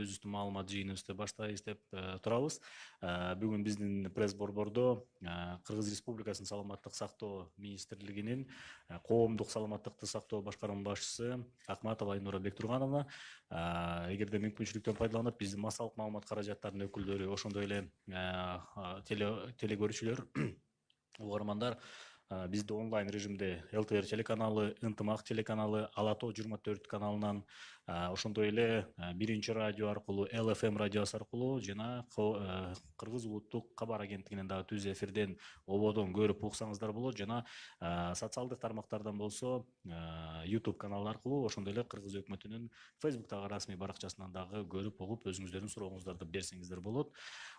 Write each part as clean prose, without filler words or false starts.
өзүбүздүн маалымат жыйыныбызды баштайбыз деп турабыз. Бүгүн биздин пресс борбордо Кыргыз Республикасынын саламаттык сактоо министрлигинин коомдук саламаттыкты сактоо башкарма башчысы Акматова Айнура Бектургановна, эгерде мүмкүнчүлүктөн пайдаланып, биздин массалык маалымат каражаттарынын өкүлдөрү, ошондой эле телекөрүүчүлөр, угармандар бизди онлайн режимде ЛТР телеканалы, Ынтымак телеканалы, Алато 24 каналынан, ошондой эле биринчи радио аркылуу, ЛФМ радиосы аркылуу жана Кыргыз улуттук кабар агенттигинен дагы түз эфирден ободон көрүп уксаңыздар болот, жана социалдык тармактардан болсо YouTube каналы аркылуу, ошондой эле Кыргыз өкмөтүнүн Facebooктагы расмий баракчасынан дагы көрүп угуп өзүңүздөрдүн сурооңуздарды берсеңиздер болот.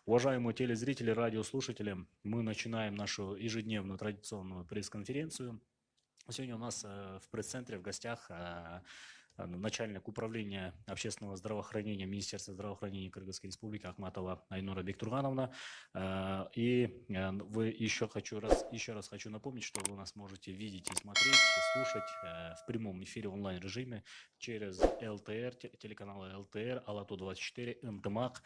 Уважаемые телезрители, радиослушатели, мы начинаем нашу ежедневную традиционную пресс-конференцию. Сегодня у нас в пресс-центре в гостях начальник управления общественного здравоохранения Министерства здравоохранения Кыргызской Республики Акматова Айнура Бектургановна. И вы еще раз хочу напомнить, что вы нас можете видеть и смотреть, и слушать в прямом эфире онлайн-режиме через ЛТР, телеканалы ЛТР, Алато 24, НТМАК,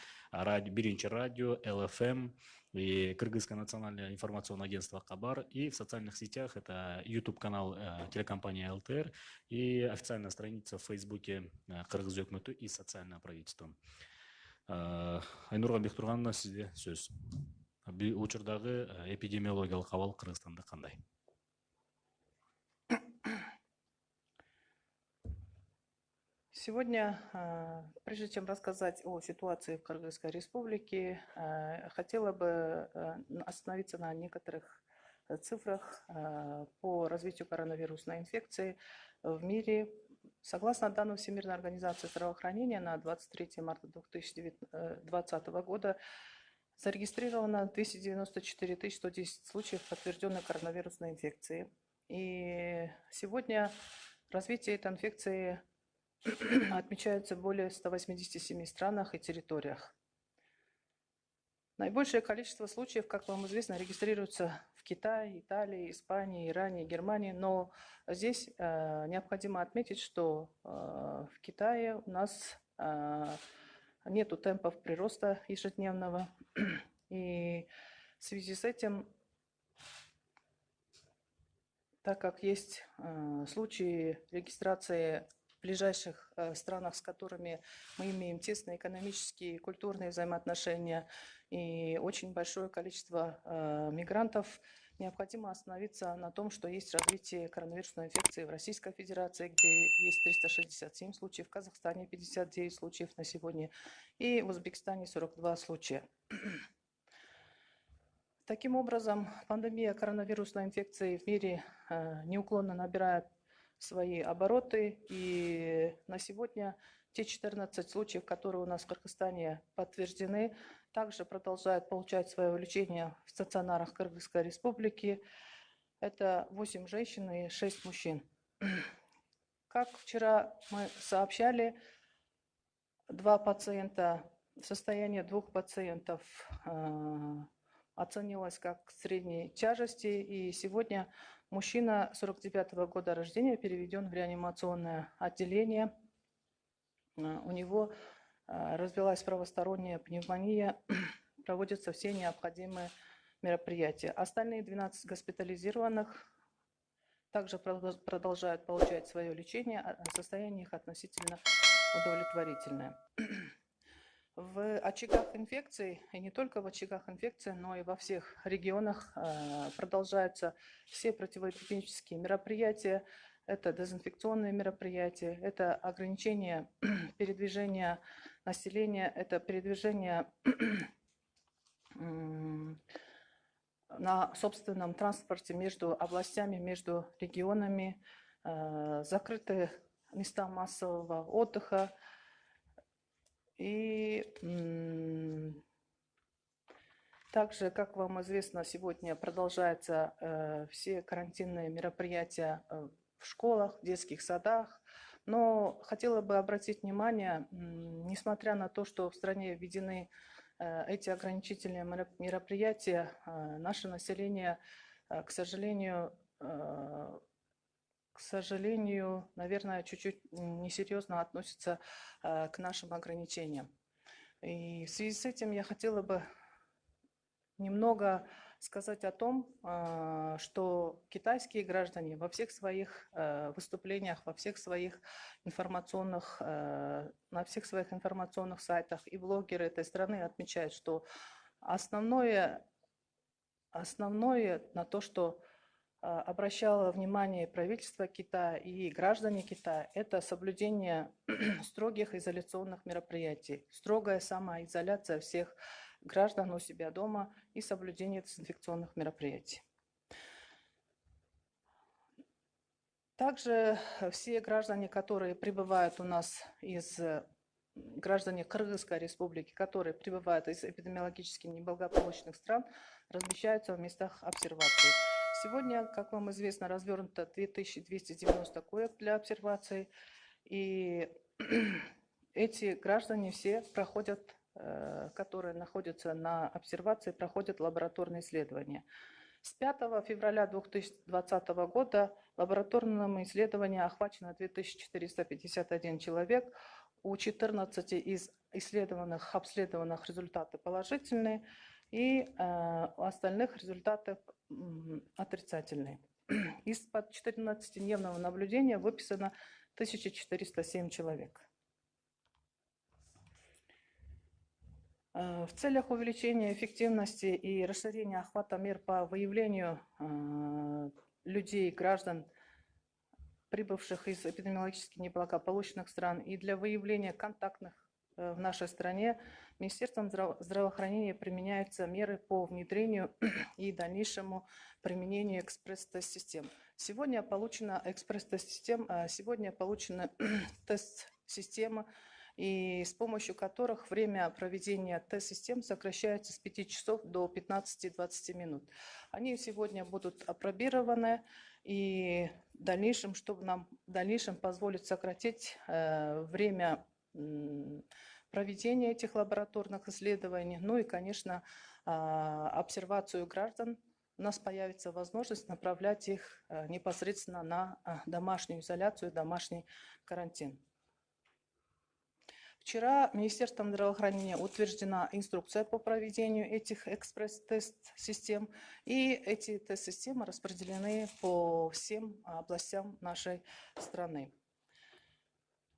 Биринчи радио, ЛФМ и Кыргызское национальное информационное агентство Кабар. И в социальных сетях это YouTube-канал телекомпании ЛТР и официальная страница в Фейсбуке Кыргыз өкмөтү и социальное правительство. Айнура Бектургановна, сизде сөз. Учурдагы эпидемиологиялык абал Кыргызстанда кандай? Сегодня, прежде чем рассказать о ситуации в Кыргызской Республике, хотела бы остановиться на некоторых цифрах по развитию коронавирусной инфекции в мире. Согласно данным Всемирной организации здравоохранения, на 23 марта 2020 года зарегистрировано 294 110 случаев подтвержденной коронавирусной инфекции. И сегодня развитие этой инфекции отмечаются в более 187 странах и территориях. Наибольшее количество случаев, как вам известно, регистрируется в Китае, Италии, Испании, Иране, Германии. Но здесь необходимо отметить, что в Китае у нас нету темпов прироста ежедневного. И в связи с этим, так как есть случаи регистрации в ближайших странах, с которыми мы имеем тесные экономические и культурные взаимоотношения и очень большое количество мигрантов, необходимо остановиться на том, что есть развитие коронавирусной инфекции в Российской Федерации, где есть 367 случаев, в Казахстане 59 случаев на сегодня и в Узбекистане 42 случая. Таким образом, пандемия коронавирусной инфекции в мире неуклонно набирает свои обороты, и на сегодня те 14 случаев, которые у нас в Кыргызстане подтверждены, также продолжают получать свое лечение в стационарах Кыргызской Республики. Это 8 женщин и 6 мужчин. Как вчера мы сообщали, состояние двух пациентов оценилось как средней тяжести, и сегодня мужчина 49-го года рождения переведен в реанимационное отделение. У него развилась правосторонняя пневмония, проводятся все необходимые мероприятия. Остальные 12 госпитализированных также продолжают получать свое лечение, а состояние их относительно удовлетворительное. В очагах инфекции, и не только в очагах инфекции, но и во всех регионах продолжаются все противоэпидемические мероприятия. Это дезинфекционные мероприятия, это ограничение передвижения населения, это передвижение на собственном транспорте между областями, между регионами, закрыты места массового отдыха. И также, как вам известно, сегодня продолжаются все карантинные мероприятия в школах, в детских садах. Но хотела бы обратить внимание, несмотря на то, что в стране введены эти ограничительные мероприятия, наше население, к сожалению, наверное, чуть-чуть несерьезно относится к нашим ограничениям. И в связи с этим я хотела бы немного сказать о том, что китайские граждане во всех своих выступлениях, во всех своих информационных, на всех своих информационных сайтах и блогеры этой страны отмечают, что основное на то, что обращало внимание правительство Китая и граждане Китая, это соблюдение строгих изоляционных мероприятий, строгая самоизоляция всех граждан у себя дома и соблюдение дезинфекционных мероприятий. Также все граждане, которые прибывают у нас граждане Кыргызской республики, которые прибывают из эпидемиологически неблагополучных стран, размещаются в местах обсервации. Сегодня, как вам известно, развернуто 2290 коек для обсервации, и эти граждане все проходят, которые находятся на обсервации, проходят лабораторные исследования. С 5 февраля 2020 года лабораторным исследованием охвачено 2451 человек. У 14 из обследованных результаты положительные, и у остальных результаты отрицательные. Из-под 14-дневного наблюдения выписано 1407 человек. В целях увеличения эффективности и расширения охвата мер по выявлению людей, граждан, прибывших из эпидемиологически неблагополучных стран, и для выявления контактных в нашей стране, Министерством здравоохранения применяются меры по внедрению и дальнейшему применению экспресс-тест-систем. Сегодня получена экспресс-тест-система, сегодня получена тест-система, и с помощью которых время проведения тест-систем сокращается с 5 часов до 15-20 минут. Они сегодня будут апробированы, и в дальнейшем, чтобы нам в дальнейшем позволить сократить время проведения этих лабораторных исследований, ну и, конечно, обсервацию граждан, у нас появится возможность направлять их непосредственно на домашнюю изоляцию, домашний карантин. Вчера Министерством здравоохранения утверждена инструкция по проведению этих экспресс-тест-систем, и эти тест-системы распределены по всем областям нашей страны.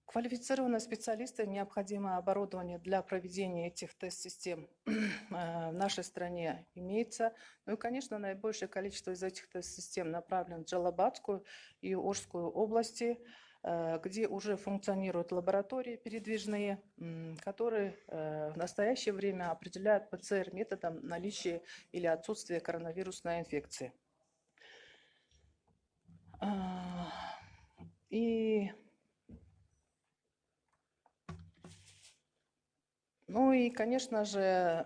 Квалифицированные специалисты, необходимое оборудование для проведения этих тест-систем в нашей стране имеется. Ну и, конечно, наибольшее количество из этих тест-систем направлено в Джалабадскую и Орскую области, где уже функционируют лаборатории передвижные, которые в настоящее время определяют ПЦР-методом наличие или отсутствие коронавирусной инфекции. Ну и, конечно же,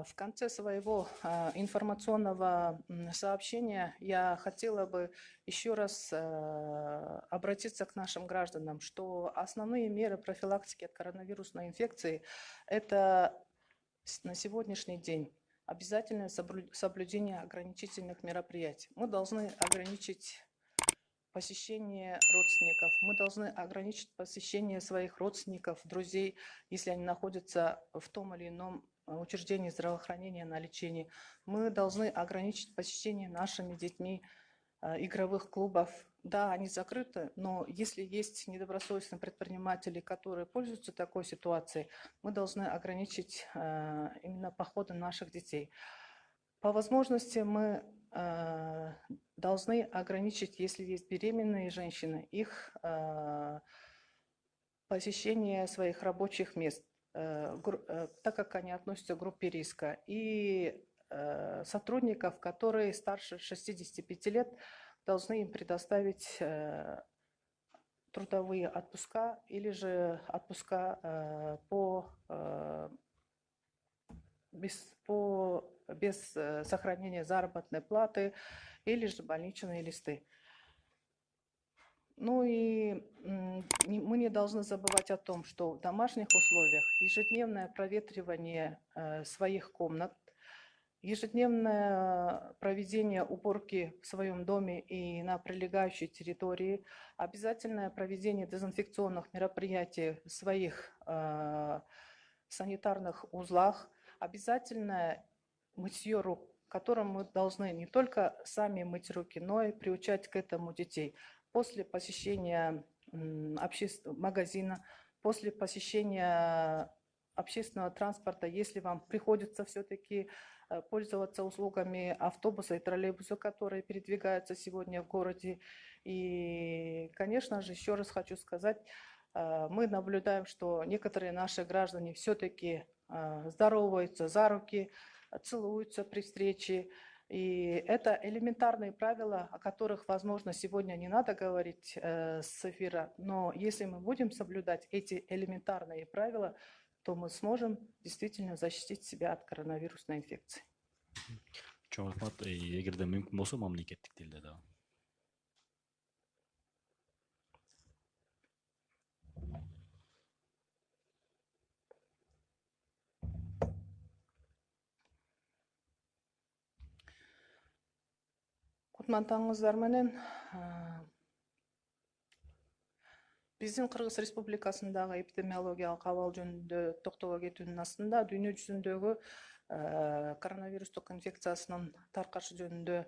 в конце своего информационного сообщения я хотела бы еще раз обратиться к нашим гражданам, что основные меры профилактики от коронавирусной инфекции – это на сегодняшний день обязательное соблюдение ограничительных мероприятий. Мы должны ограничить посещение родственников. Мы должны ограничить посещение своих родственников, друзей, если они находятся в том или ином учреждении здравоохранения на лечении. Мы должны ограничить посещение нашими детьми игровых клубов. Да, они закрыты, но если есть недобросовестные предприниматели, которые пользуются такой ситуацией, мы должны ограничить именно походы наших детей. По возможности мы должны ограничить, если есть беременные женщины, их посещение своих рабочих мест, так как они относятся к группе риска. И сотрудников, которые старше 65 лет, должны им предоставить трудовые отпуска или же отпуска без сохранения заработной платы или же больничные листы. Ну и мы не должны забывать о том, что в домашних условиях ежедневное проветривание своих комнат, ежедневное проведение уборки в своем доме и на прилегающей территории, обязательное проведение дезинфекционных мероприятий в санитарных узлах, обязательно мытье рук, которым мы должны не только сами мыть руки, но и приучать к этому детей. После посещения магазина, после посещения общественного транспорта, если вам приходится все-таки пользоваться услугами автобуса и троллейбуса, которые передвигаются сегодня в городе. И, конечно же, еще раз хочу сказать, мы наблюдаем, что некоторые наши граждане все-таки здороваются за руки, целуются при встрече. И это элементарные правила, о которых, возможно, сегодня не надо говорить с эфира, но если мы будем соблюдать эти элементарные правила, то мы сможем действительно защитить себя от коронавирусной инфекции. Чоң рахмат. Эгерде мүмкүн болсо мамлекеттик тилде дагы. Кутмантаңыздар менен биздин Кыргыз Республикасындагы эпидемиологиялык абал жөнүндө токтоло кетүүнүн астында дүйнө жүзүндөгү коронавирустук инфекциясынын таркашы жөнүндө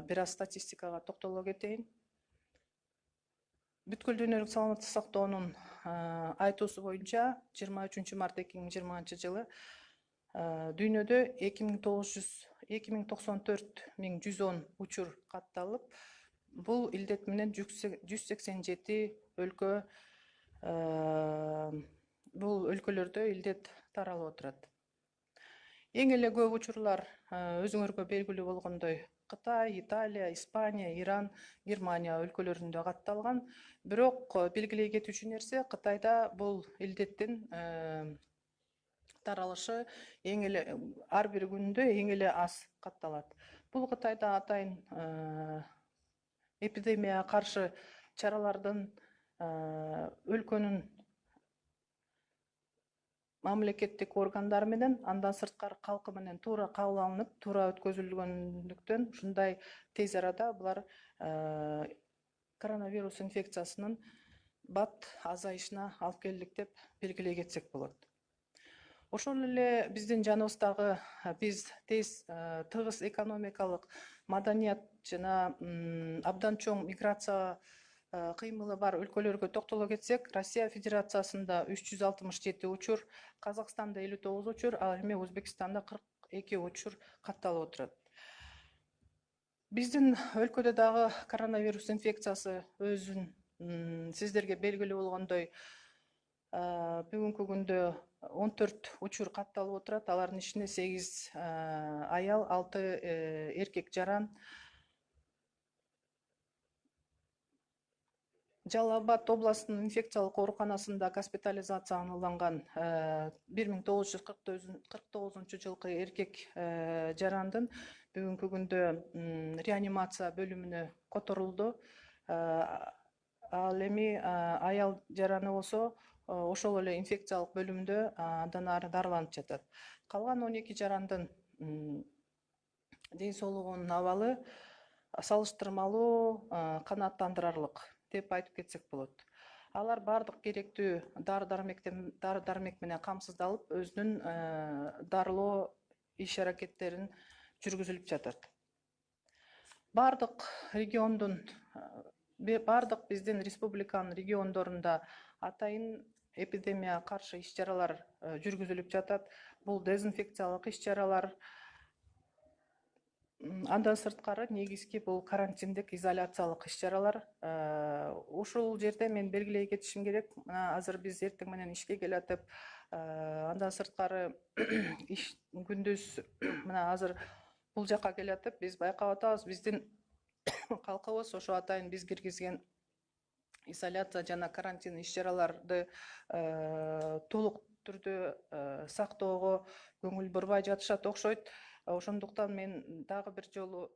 бир аз статистикага токтоло кетейин. Бүткүл дүйнөлүк саламаттык сактоонун айтуусу боюнча 23 март 2020 жылы дүйнөдө 2094.110 учур катталып, бул илдет менен 187 өлкө бул өлкөлөрдө илдет таралып отурат. Эң эле көп учурлар өзүңөргө белгилүү болгондой Кытай, Италия, Испания, Иран, Германия өлкөлөрүндө катталган. Бирок белгилей кетүүчү нерсе, Кытайда бул илдеттин таралышы эң эле ар бир күндө эң эле аз катталат. Бул Кытайда атайын эпидемияга каршы чаралардын өлкөнүн мамлекеттик органдары менен, андан сырткары калкы менен туура кабыл алынып, туура өткөзүлгөндүктөн ушундай тез арада булар коронавирус инфекциясынын бат азайышына алып келдик деп белгилей кетсек болот. Ошол эле биздин жаныбыздагы биз тез тыгыз экономикалык, маданият жана абдан чоң миграция кыймылы бар өлкөлөргө токтоло кетсек, Россия Федерациясында 367 учур, Казакстанда 59 учур, ал эми Өзбекстанда 42 учур катталып отурат. Биздин өлкөдө дагы коронавирус инфекциясы өзүн сиздерге белгилүү болгондой бүгүнкү күндө 14 учур катталып отурат. Алардын ичинде 8 аял, 6 эркек жаран. Жалал Абад областынын инфекциялык ооруканасында госпитализацияланган 1949 жылкы эркек жарандын бүгүнкү күндө реанимация бөлүмүнө которулду. Ал эми аял жараны болсо ошол эле инфекциялык бөлүмдө андан ары дарыланып жатат. Калган 12 жарандын ден соолугунун абалы салыштырмалуу канааттандырарлык деп айтып кетсек болот. Алар бардык керектүү дары-дармек менен камсыздалып, өзүнүн дарылоо иш-аракеттерин жүргүзүлүп жатат. Бардык биздин республиканын региондорунда атайын эпидемияга каршы иш-чаралар жүргүзүлүп жатат. Бул дезинфекциялык иш-чаралар. Андан сырткары негизги бул карантиндик изоляциялык иш-чаралар. Ушул жерде мен белгилей кетишим керек. Азыр биз эртең менен ишке келатып, андан сырткары күндүз мына азыр бул жака келатып, биз байкап атабыз, биздин калкыбыз ошо атайын биз киргизген изоляция жана карантин иш-чараларды толук түрдө сактоого көңүл бурбай жатышат окшойт. Ошондуктан мен дагы бир жолу